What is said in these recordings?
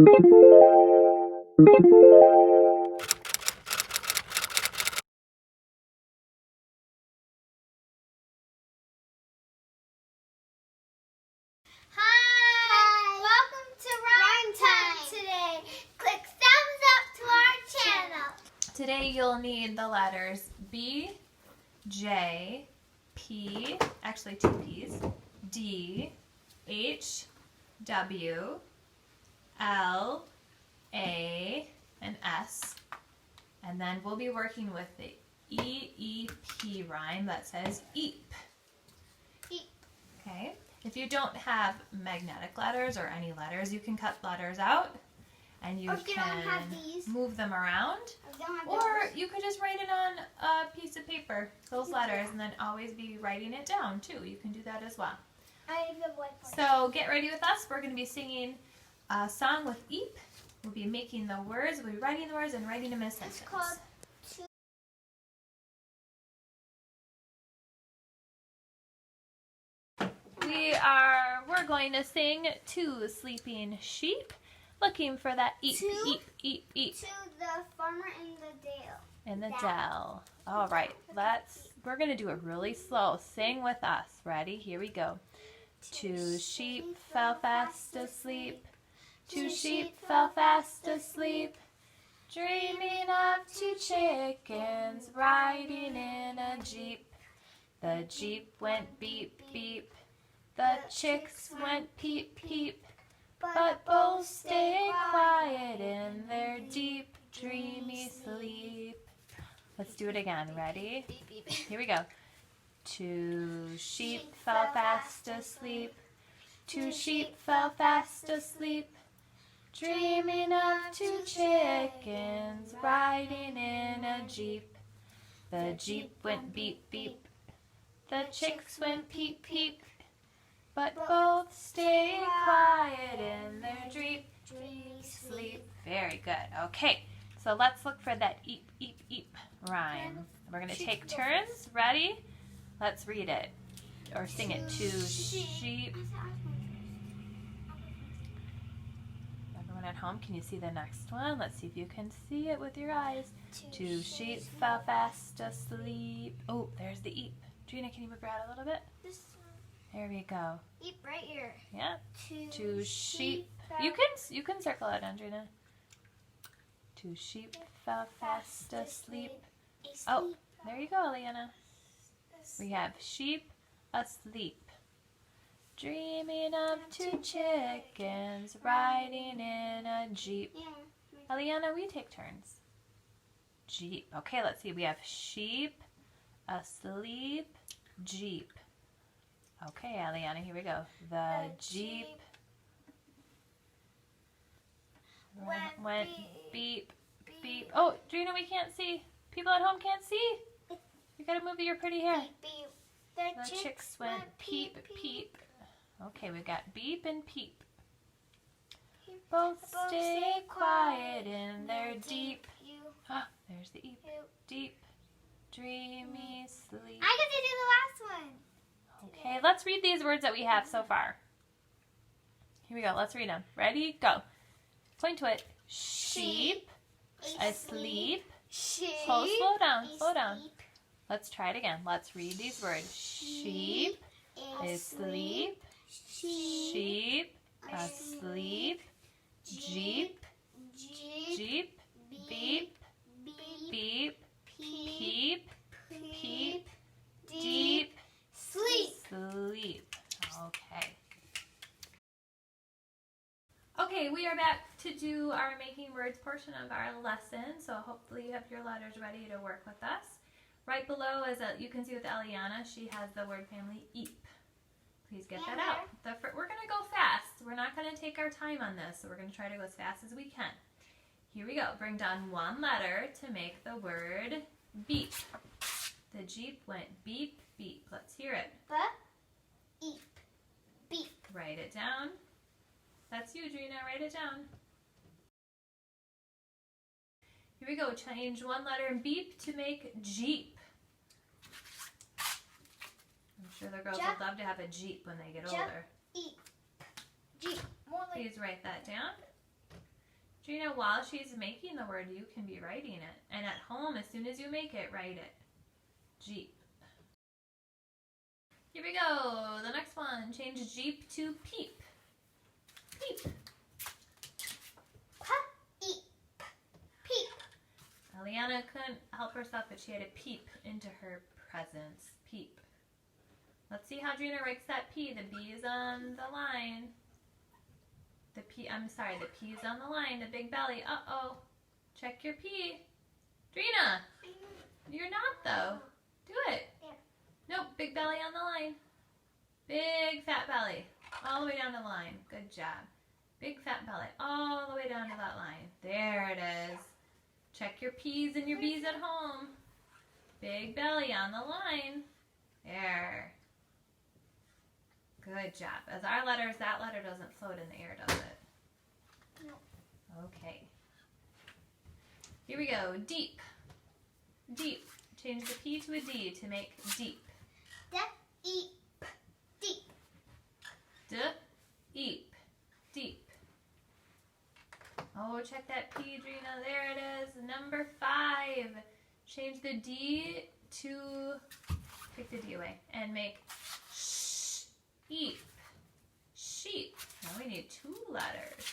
Hi! Welcome to Rhyme Time today. Click thumbs up to our channel. Today you'll need the letters B, J, P, actually two P's, D, H, W, L, A, and S. And then we'll be working with the E-E-P rhyme that says eep. Eep. Okay. If you don't have magnetic letters or any letters, you can cut letters out and you If you don't have these. move them around. If you don't have Or those. you could just write it on a piece of paper, those letters, and then always be writing it down too. You can do that as well. I have the whiteboard. So get ready with us. We're going to be singing a song with eep. We'll be making the words, we'll be writing the words and writing them in a sentence. It's called We're going to sing Two Sleeping Sheep, looking for that eep, Two? eep, eep, eep To the farmer in the dale. in the dell. All right, we're going to do it really slow. Sing with us. Ready? Here we go. Two sheep fell fast asleep. Two sheep fell fast asleep, dreaming of two chickens riding in a jeep. The jeep went beep, beep. The chicks went peep, peep. But both stayed quiet in their deep, dreamy sleep. Let's do it again. Ready? Beep, beep. Here we go. Two sheep fell fast asleep. Two sheep fell fast asleep, dreaming of two chickens riding in a jeep. The jeep went beep, beep. The chicks went peep, peep. But both stayed quiet in their deep, dreamy sleep. Very good. Okay, so let's look for that eep, eep, eep rhyme. We're going to take turns. Ready? Let's read it. Or sing it. Two sheep. Everyone at home, can you see the next one? Let's see if you can see it with your eyes. Two sheep fell fast asleep. Oh, there's the eep. Gina, can you move your head a little bit? This There we go. eep right here. Yeah. Two sheep. fell You can circle it, Andrina. Two sheep fell fast asleep. Oh, there you go, Eliana. We have sheep asleep, dreaming of two chickens riding in a jeep. Yeah. Eliana, we take turns. Jeep. Okay, let's see. We have sheep asleep, jeep. Okay, Eliana, here we go. The jeep went beep, beep. Oh, Gina, we can't see. People at home can't see. You gotta move your pretty hair. Beep, beep. The chicks went peep, peep. Okay, we've got beep and peep. Both stay quiet in their deep. Ah, there's the eep. Deep, dreamy sleep. I get to do the last one. Okay, let's read these words that we have so far. Here we go. Let's read them. Ready? Go. Point to it. Sheep asleep. Sheep. Slow down. Slow down. Let's try it again. Let's read these words. Sheep asleep. Sheep asleep. Jeep. Jeep. Beep. Beep. Peep. Peep. Deep. Sleep. Sleep. Okay. Okay, we are back to do our making words portion of our lesson. So hopefully you have your letters ready to work with us. Right below, you can see with Eliana, she has the word family eep. Please get that out. We're going to go fast. We're not going to take our time on this, so we're going to try to go as fast as we can. Here we go. Bring down one letter to make the word beep. The jeep went beep, beep. Let's hear it. Eep. Beep. Write it down. That's you, Gina. Write it down. Here we go. Change one letter in beep to make jeep. I'm sure the girls would love to have a jeep when they get older. Eep. Jeep. More like Please write that down. Drina, while she's making the word, you can be writing it. And at home, as soon as you make it, write it. Jeep. Here we go. The next one. Change Jeep to peep. Peep. Peep. Peep. Eliana couldn't help herself, but she had to peep into her presence. Peep. Let's see how Drina writes that P. The B is on the line. The P is on the line. The big belly. Uh-oh. Check your P. Drina. You're not, though. Do it. Yeah. Nope. Big belly on the line. Big fat belly. All the way down the line. Good job. Big fat belly. All the way down to that line. There it is. Check your P's and your B's at home. Big belly on the line. There. Good job. As our letters, that letter doesn't float in the air, does it? No. Okay. Here we go. Deep. Deep. Change the P to a D to make deep. Deep. Deep. Deep. Deep. Oh, check that P, Drina. There it is. Number 5. Change the D to, take the D away, and make sheep. Sheep. Now we need 2 letters.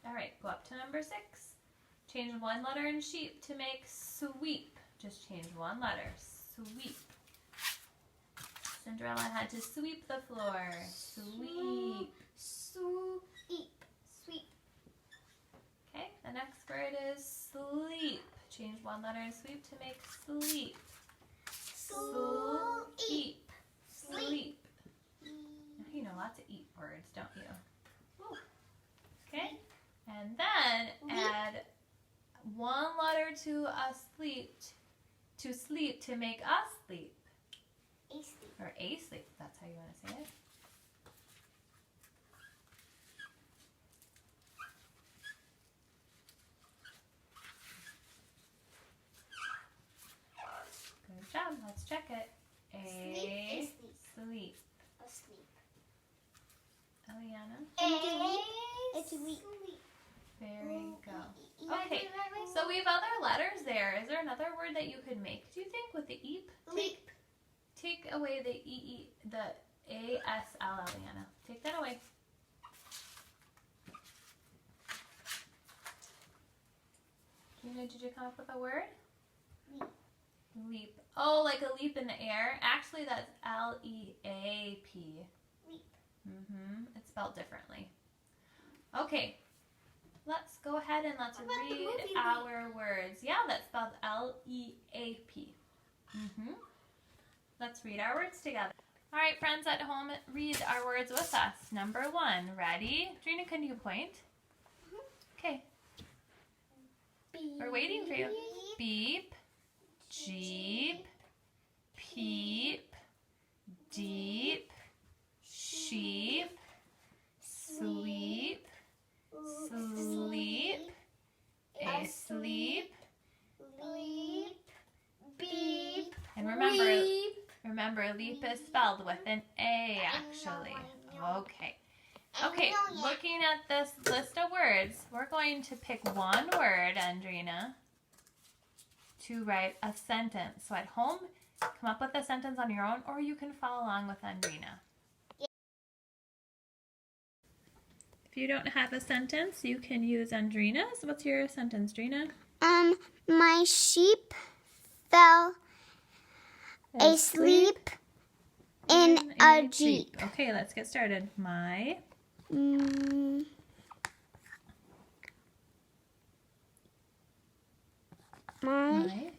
All right, go up to number 6. Change 1 letter in sheep to make sweep. Just change 1 letter. Sweep. Cinderella had to sweep the floor. Sweep. Sweep. Sweep. Okay, the next word is sleep. Change 1 letter in sweep to make sleep. Sleep. Sleep. Now you know lots of eat words, don't you? Ooh. Okay, and then add 1 letter to sleep to make us sleep. Sleep. Or a sleep, if that's how you want to say it. Good job. Let's check it. A sleep. Asleep. Eliana. Sleep. Very go. Okay. So we have other letters there. Is there another word that you could make, do you think, with the eep? Leap. Take away the the A-S-L, Eliana. Take that away. Gina, did you come up with a word? Leap. Leap. Oh, like a leap in the air? Actually, that's L-E-A-P. Leap. It's spelled differently. Okay. Let's go ahead and let's What about the read movie our words. Yeah, that's spelled L-E-A-P. Let's read our words together. All right, friends at home, read our words with us. Number 1. Ready? Drina, can you point? Okay. We're waiting for you. Beep. Jeep. Peep. Deep. Sheep. Sleep. Sleep. Asleep. Leap. Beep. And remember, leap is spelled with an A, actually. Okay. Okay, looking at this list of words, we're going to pick 1 word, Andrina, to write a sentence. So at home, come up with a sentence on your own, or you can follow along with Andrina. If you don't have a sentence, you can use Andrina's. What's your sentence, Drina? My sheep fell asleep in a jeep. Okay, let's get started. My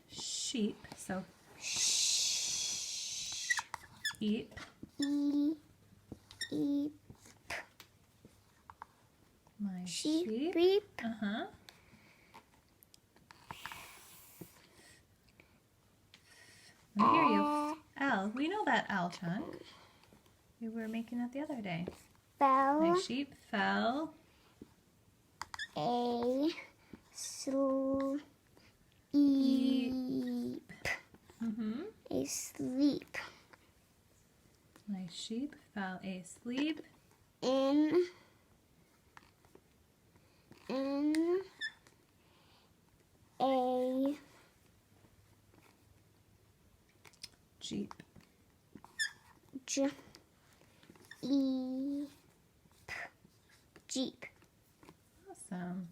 sheep. So eep. My sheep. Beep. I hear you. L. We know that L, Chunk. We were making that the other day. Fell My sheep fell asleep. Asleep My sheep fell asleep in N A Jeep. J E P. Jeep. Awesome.